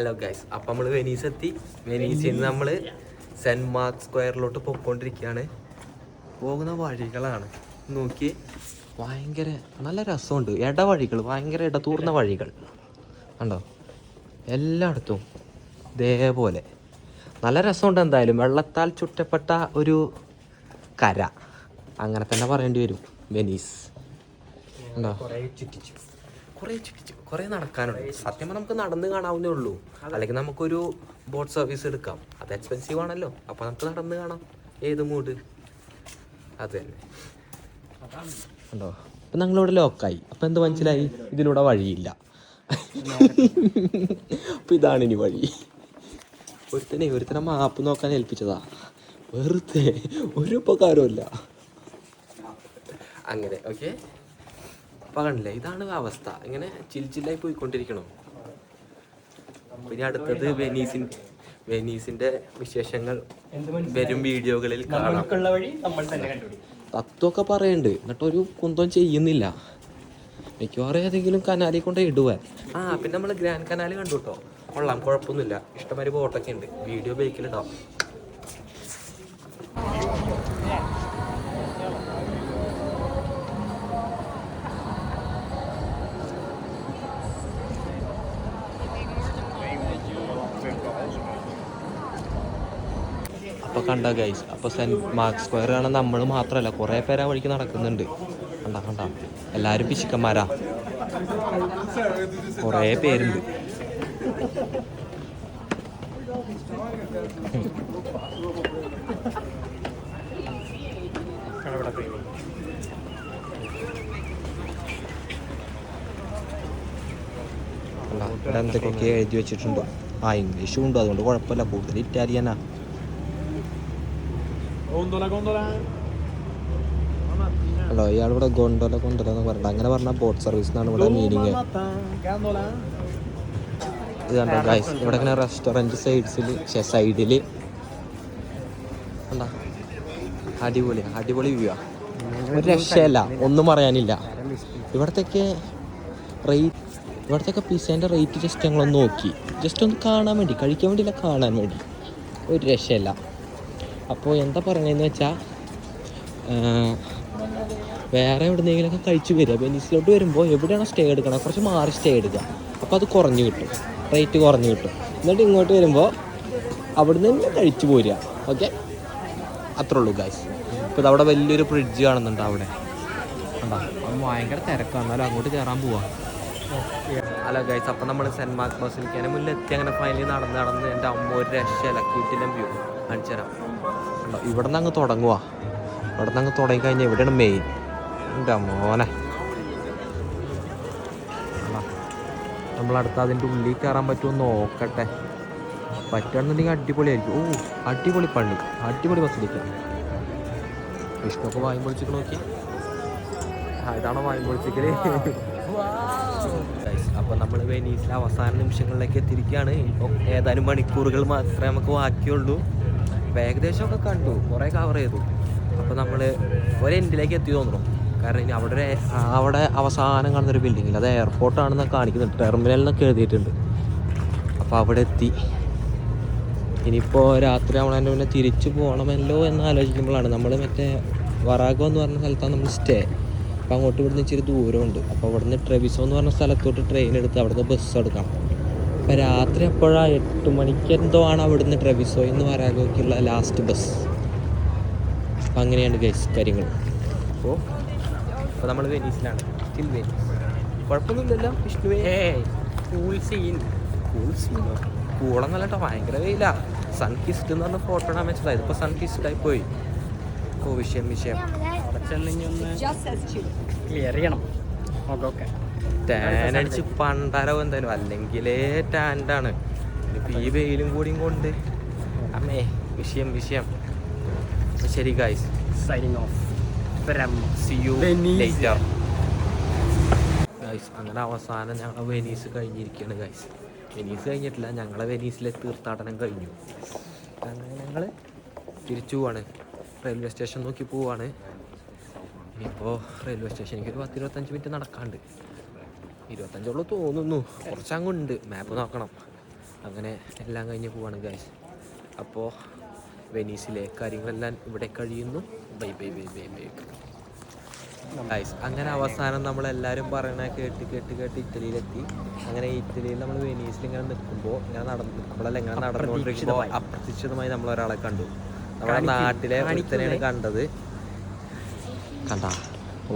Hello guys, അപ്പം നമ്മൾ Venice എത്തി. വെനീസിൽ നിന്ന് നമ്മൾ സെൻറ്റ് മാർക്ക് സ്ക്വയറിലോട്ട് പോയിക്കൊണ്ടിരിക്കുകയാണ്. പോകുന്ന വഴികളാണ് നോക്കി, ഭയങ്കര നല്ല രസമുണ്ട്. ഇടവഴികൾ, ഭയങ്കര ഇടതൂർന്ന വഴികൾ കണ്ടോ, എല്ലായിടത്തും ഇതേപോലെ നല്ല രസമുണ്ട്. എന്തായാലും വെള്ളത്താൽ ചുറ്റപ്പെട്ട ഒരു കര, അങ്ങനെ തന്നെ പറയേണ്ടി വരും വെനീസ്. ഉണ്ടോ, കുറേ നടക്കാനുണ്ട്. സത്യം പറഞ്ഞാൽ നമുക്ക് നടന്ന് കാണാവുന്നേ ഉള്ളൂ, അല്ലെങ്കിൽ നമുക്കൊരു ബോട്ട് സർവീസ് എടുക്കാം. അത് എക്സ്പെൻസീവ് ആണല്ലോ, അപ്പോൾ നമുക്ക് നടന്ന് കാണാം. ഏത് മൂഡ് അത് തന്നെ. ഉണ്ടോ, അപ്പം ഞങ്ങളിവിടെ ലോക്കായി. അപ്പം എന്ത് മനസ്സിലായി, ഇതിലൂടെ വഴിയില്ല. അപ്പം ഇതാണ് ഇനി വഴി. ഒരുത്തനെ മാപ്പ് നോക്കാൻ ഏൽപ്പിച്ചതാ, വെറുതെ ഒരു ഉപകാരമില്ല. അങ്ങനെ ഓക്കെ, അപ്പം കണ്ടില്ലേ, ഇതാണ് അവസ്ഥ. ഇങ്ങനെ ചില്ലായി പോയിക്കൊണ്ടിരിക്കണം. പിന്നെ അടുത്തത് വെനീസിന്റെ വിശേഷങ്ങൾ വരും വീഡിയോകളിൽ കാണാം. തത്വമൊക്കെ പറയുന്നുണ്ട്, എന്നിട്ടൊരു കുന്തം ചെയ്യുന്നില്ല. മിക്കവാറും ഏതെങ്കിലും കനാലിൽ കൊണ്ട് ഇടുവാൻ. പിന്നെ നമ്മൾ ഗ്രാൻഡ് കനാല് കണ്ടു കേട്ടോ, കൊള്ളാം, കുഴപ്പമൊന്നുമില്ല. ഇഷ്ടംമാതിരി ബോട്ടൊക്കെ ഉണ്ട്. വീഡിയോ ബൈക്കിലുണ്ടാവും. അപ്പോൾ കണ്ട ഗൈസ്, അപ്പോൾ സെൻറ്റ് മാർക്ക് സ്ക്വയർ കാണാൻ നമ്മൾ മാത്രമല്ല, കുറേ പേര് ആ വഴിക്ക് നടക്കുന്നുണ്ട്. കണ്ട എല്ലാവരും പിശുക്കന്മാരാ, കുറേ പേരുണ്ട്. ഇവിടെ എന്തൊക്കെ എഴുതി വെച്ചിട്ടുണ്ട്. ഇംഗ്ലീഷും ഉണ്ട്, അതുകൊണ്ട് കുഴപ്പമില്ല. കൂടുതൽ ഇറ്റാലിയനാ. ഹലോ, ഇയാൾ ഇവിടെ ഗോണ്ടോല എന്ന് പറഞ്ഞിട്ട് അങ്ങനെ പറഞ്ഞാൽ ബോട്ട് സർവീസ് എന്നാണ് ഇവിടെ മീനിങ്. ഇത് കണ്ടോ ഗൈസ്, ഇവിടെ ഇങ്ങനെ റെസ്റ്റോറൻറ്റ് സൈഡിൽ എന്താ അടിപൊളി വ്യൂ ആ. ഒരു രക്ഷയല്ല, ഒന്നും പറയാനില്ല. ഇവിടത്തേക്ക് പിസ്സേൻ്റെ റേറ്റ് ജസ്റ്റ് ഞങ്ങളൊന്ന് നോക്കി, ജസ്റ്റ് ഒന്ന് കാണാൻ വേണ്ടി, കഴിക്കാൻ വേണ്ടിയില്ല, കാണാൻ വേണ്ടി. ഒരു രക്ഷയല്ല. അപ്പോൾ എന്താ പറയണതെന്ന് വെച്ചാൽ, വേറെ എവിടെന്നെങ്കിലുമൊക്കെ കഴിച്ചു വരിക. വെനീസിലോട്ട് വരുമ്പോൾ എവിടെയാണോ സ്റ്റേ എടുക്കണം, കുറച്ച് മാറി സ്റ്റേ എടുക്കുക. അപ്പോൾ അത് കുറഞ്ഞ് കിട്ടും, റേറ്റ് കുറഞ്ഞ് കിട്ടും. എന്നിട്ട് ഇങ്ങോട്ട് വരുമ്പോൾ അവിടെ നിന്ന് കഴിച്ചു പോരുക. ഓക്കെ, അത്രേ ഉള്ളൂ ഗൈസ്. ഇപ്പോൾ ഇതവിടെ വലിയൊരു ബ്രിഡ്ജ് കാണുന്നുണ്ട് അവിടെ. കണ്ടോ, അത് ഭയങ്കര തിരക്കാണ്, എന്നാലും അങ്ങോട്ട് കയറാൻ പോവാം. ഹലോ ഗൈസ്, അപ്പം നമ്മൾ സെൻറ്റ് മാർക്ക് ബസിലിക്കാനെ മുന്നേ എത്തി. അങ്ങനെ ഫൈനലി നടന്ന് എൻ്റെ അമ്മ ഒരു രക്ഷയില്ല, ക്യൂട്ടിലും വ്യൂ കാണിച്ചു തരാം. കണ്ടോ, ഇവിടെ നിന്ന് അങ്ങ് തുടങ്ങുക. ഇവിടെ നിന്ന് അങ്ങ് തുടങ്ങിക്കഴിഞ്ഞാൽ എവിടെയാണ് മെയിൻ. എൻ്റെ മോനെ, നമ്മളടുത്ത് അതിൻ്റെ ഉള്ളിൽ കയറാൻ പറ്റുമോ നോക്കട്ടെ. പറ്റുകയാണെന്നുണ്ടെങ്കിൽ അടിപൊളിയായിരിക്കും. അടിപൊളി പള്ളി, അടിപൊളി ബസ്സിലിക്കാം. വിഷ്ണുവൊക്കെ വായും പൊളിച്ചിട്ട് നോക്കി. ഇതാണോ വായും പൊളിച്ചിക്കല്? അപ്പോൾ നമ്മൾ വെനീസിലെ അവസാന നിമിഷങ്ങളിലേക്ക് എത്തിയിരിക്കുകയാണ്. ഇപ്പോൾ ഏതാനും മണിക്കൂറുകൾ മാത്രമേ നമുക്ക് ബാക്കിയുള്ളൂ. അപ്പോൾ ഏകദേശമൊക്കെ കണ്ടു, കുറേ കവർ ചെയ്തു. അപ്പോൾ നമ്മൾ ഒരു എൻഡിലേക്ക് എത്തി തോന്നുന്നു. കാരണം ഇനി അവിടെ അവസാനം കാണുന്നൊരു ബിൽഡിങ്ങിൽ അത് എയർപോർട്ടാണെന്ന് കാണിക്കുന്നുണ്ട്, ടെർമിനൽ എന്നൊക്കെ എഴുതിയിട്ടുണ്ട്. അപ്പോൾ അവിടെ എത്തി. ഇനിയിപ്പോൾ രാത്രി ആവണതിൻ്റെ മുന്നേ തിരിച്ചു പോകണമല്ലോ എന്ന് ആലോചിക്കുമ്പോഴാണ് നമ്മൾ മറ്റേ വറാഗോ എന്ന് പറഞ്ഞ സ്ഥലത്താണ് നമ്മൾ സ്റ്റേ. അപ്പോൾ അങ്ങോട്ട് ഇവിടുന്ന് ഇച്ചിരി ദൂരമുണ്ട്. അപ്പോൾ അവിടുന്ന് ട്രെവിസോ എന്ന് പറഞ്ഞ സ്ഥലത്തോട്ട് ട്രെയിൻ എടുത്ത് അവിടുന്ന് ബസ് എടുക്കണം. അപ്പോൾ രാത്രി എപ്പോഴാണ് 8 മണിക്ക് എന്തോ ആണ് അവിടുന്ന് ട്രെവിസോയിൽ നിന്ന് വറാഗോയ്ക്കുള്ള ലാസ്റ്റ് ബസ്. അപ്പം അങ്ങനെയാണ് ഗൈസ് കാര്യങ്ങൾ. അപ്പോൾ നമ്മൾ വെനീസിലാണ്, സ്റ്റിൽ വെനീസ്. കുഴപ്പമൊന്നുമില്ലല്ലോ വിഷ്ണുവേ? കൂളം നല്ല കേട്ടോ, ഭയങ്കര വെയില. സൺ കിസ്ഡ് എന്ന് പറഞ്ഞ ഫോട്ടോ ഇടാൻ വെച്ചതാ, ഇതിപ്പോൾ സൺ കിസ്ഡ് ആയി പോയി. വിഷയം ടാൻ അടിച്ച് പണ്ടാരോ എന്തായാലും, അല്ലെങ്കിലേ ടാൻഡാണ്. ഇപ്പം ഈ വെയിലും കൂടിയും കൊണ്ട് അമ്മേ വിഷയം. ശരി guys, signing off. See you later. Guys, അങ്ങനെ അവസാനം ഞങ്ങൾ വെനീസ് കഴിഞ്ഞിരിക്കുകയാണ് ഗൈസ്. വെനീസ് കഴിഞ്ഞിട്ടില്ല, ഞങ്ങളെ വെനീസിലെ തീർത്ഥാടനം കഴിഞ്ഞു. അങ്ങനെ ഞങ്ങൾ തിരിച്ചു പോവാണ്, റെയിൽവേ സ്റ്റേഷൻ നോക്കി പോവാണ്. ഇനിയിപ്പോൾ റെയിൽവേ സ്റ്റേഷനിലേക്ക് ഒരു 10-25 മിനിറ്റ് നടക്കാണ്ട്. 25 തോന്നുന്നു, കുറച്ചങ്ങുണ്ട്. മാപ്പ് നോക്കണം. അങ്ങനെ എല്ലാം കഴിഞ്ഞ് പോവാണ് ഗൈസ്. അപ്പോൾ വെനീസിലെ കാര്യങ്ങളെല്ലാം ഇവിടെ കഴിയുന്നു. Bye bye bye bye bye guys. അങ്ങനെ അവസാനം നമ്മളെല്ലാവരും പറയണ കേട്ട് കേട്ട് കേട്ട് ഇറ്റലിയിലെത്തി. അങ്ങനെ ഇറ്റലിയിൽ നമ്മൾ വെനീസിൽ ഇങ്ങനെ നിൽക്കുമ്പോൾ ഇങ്ങനെ നടന്നുകൊണ്ടിരിക്കുമ്പോൾ അപ്രതീക്ഷിതമായി നമ്മൾ ഒരാളെ കണ്ടു. നമ്മുടെ നാട്ടിലെ ഒരുത്തനെയാണ് കണ്ടത്. കണ്ട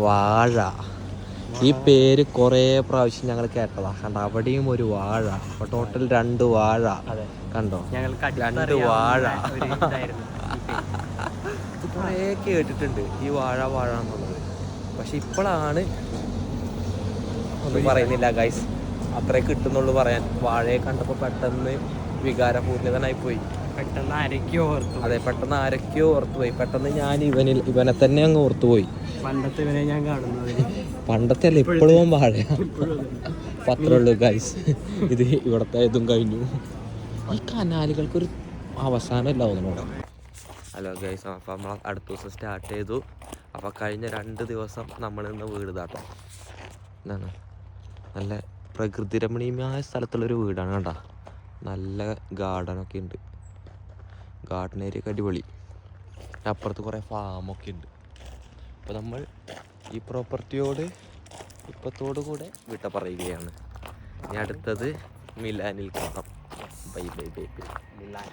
വാഴ, ഈ പേര് കുറേ പ്രാവശ്യം ഞങ്ങൾ കേട്ടതാ. കണ്ട അവിടെയും ഒരു വാഴ. അപ്പോൾ ടോട്ടൽ 2 വാഴ. കണ്ടോ, 2 വാഴ. ഇത് കുറേ കേട്ടിട്ടുണ്ട് ഈ വാഴ വാഴ എന്നുള്ളത്. പക്ഷെ ഇപ്പോഴാണ്, ഒന്നും പറയുന്നില്ല ഗൈസ്, അത്രേ കിട്ടുന്നുള്ളൂ പറയാൻ. വാഴയെ കണ്ടപ്പോൾ പെട്ടെന്ന് വികാരപൂർണിതനായി പോയി. പെട്ടെന്ന് ആരൊക്കെയോ ഓർത്തു. അതെ, പെട്ടെന്ന് ആരൊക്കെയോ ഓർത്തുപോയി. പെട്ടെന്ന് ഞാൻ ഇവനെ തന്നെ അങ്ങ് ഓർത്തുപോയി. പണ്ടത്തെ ഇവനെ ഞാൻ കാണുന്നത്, പണ്ടത്തെ അല്ല, ഇപ്പോഴും വാഴ. പത്രമുള്ളൂ ഗൈസ്. ഇത് ഇവിടുത്തെ ഇതും കഴിഞ്ഞു. ഈ കനാലുകൾക്കൊരു അവസാനമല്ല തോന്നുന്നു. ഹലോ ഗൈസ്, അപ്പോൾ നമ്മൾ അടുത്ത ദിവസം സ്റ്റാർട്ട് ചെയ്തു. അപ്പോൾ കഴിഞ്ഞ 2 ദിവസം നമ്മൾ ഇന്ന് വീട് താട്ടോ. എന്താണ്, നല്ല പ്രകൃതി രമണീയമായ സ്ഥലത്തുള്ളൊരു വീടാണ്. കണ്ടോ, നല്ല ഗാർഡനൊക്കെ ഉണ്ട്. ഗാർഡൻ ഏരിയ അടിപൊളി. അപ്പുറത്ത് കുറേ ഫാമൊക്കെ ഉണ്ട്. അപ്പോൾ നമ്മൾ ഈ പ്രോപ്പർട്ടിയോട് ഇപ്പത്തോടു കൂടെ വിട്ട പറയുകയാണ്. ഇനി അടുത്തത് മിലാനിൽ കാണാം. Bye bye bye bye. Milan.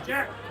Jack.